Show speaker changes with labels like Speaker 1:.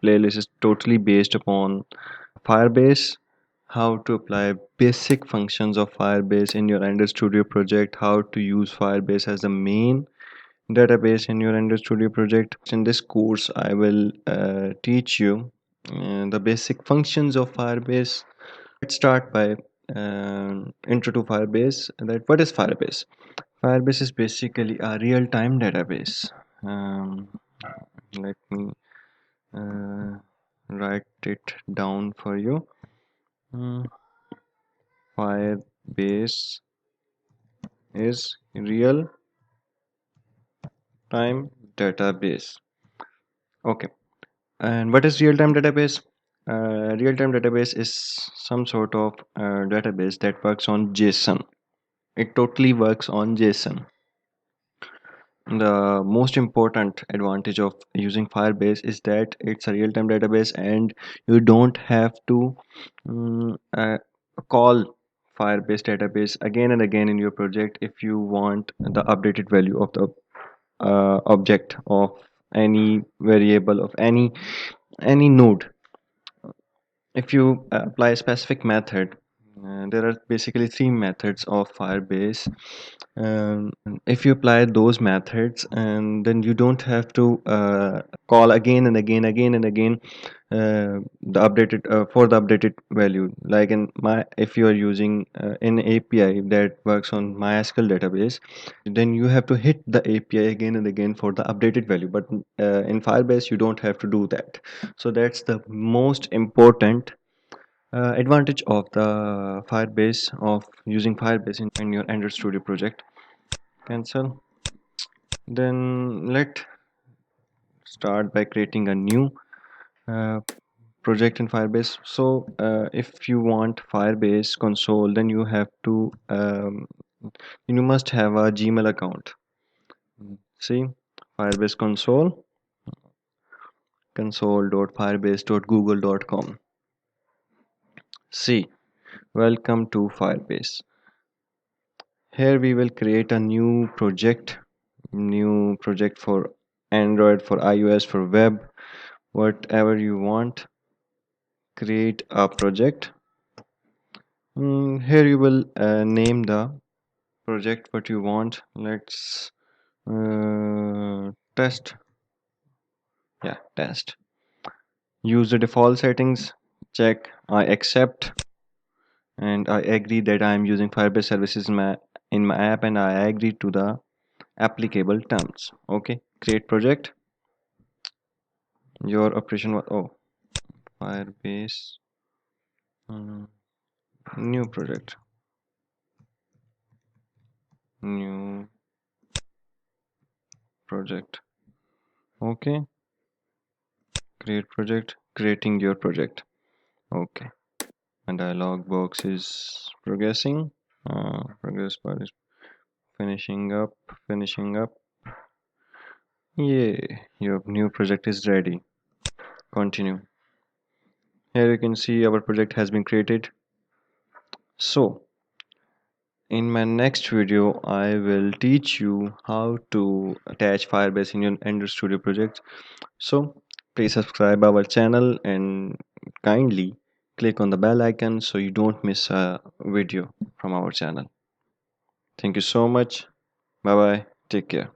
Speaker 1: playlist is totally based upon Firebase, how to apply basic functions of Firebase in your Android Studio project, how to use Firebase as the main database in your Android Studio project. In this course, I will teach you the basic functions of Firebase. Let's start by intro to Firebase. That what is Firebase? Firebase is basically a real-time database. Um, Let me uh, write it down for you. Mm, Firebase is real time database. Okay. And what is real time database? Real time database is some sort of database that works on JSON. It totally works on JSON. The most important advantage of using Firebase is that it's a real time database and you don't have to call Firebase database again and again in your project if you want the updated value of the object of any variable of any node. If you apply a specific method, there are basically three methods of Firebase. If you apply those methods, and then you don't have to call again and again the updated for the updated value. Like in my, if you are using an API that works on MySQL database, then you have to hit the API again and again for the updated value. But in Firebase, you don't have to do that. So that's the most important advantage of the Firebase, of using Firebase in your Android Studio project. Cancel. Then let start by creating a new uh, project in Firebase. So if you want Firebase console, then you have to you must have a Gmail account. See, Firebase console, console.firebase.google.com. See, welcome to Firebase. Here we will create a new project for Android, for iOS, for web, whatever you want. Create a project. Here you will name the project what you want. Let's test. Yeah, test. Use the default settings. Check I accept, and I agree that I am using Firebase services in my app, and I agree to the applicable terms. Okay, create project. Your operation was, oh, Firebase, um, new project, new project. Okay, create project, creating your project. Okay, and dialog box is progressing. Progress bar is finishing up, finishing up. Yay, your new project is ready. Continue. Here you can see our project has been created. So in my next video, I will teach you how to attach Firebase in your Android Studio project. So please subscribe our channel and kindly click on the bell icon so you don't miss a video from our channel. Thank you so much. Bye bye. Take care.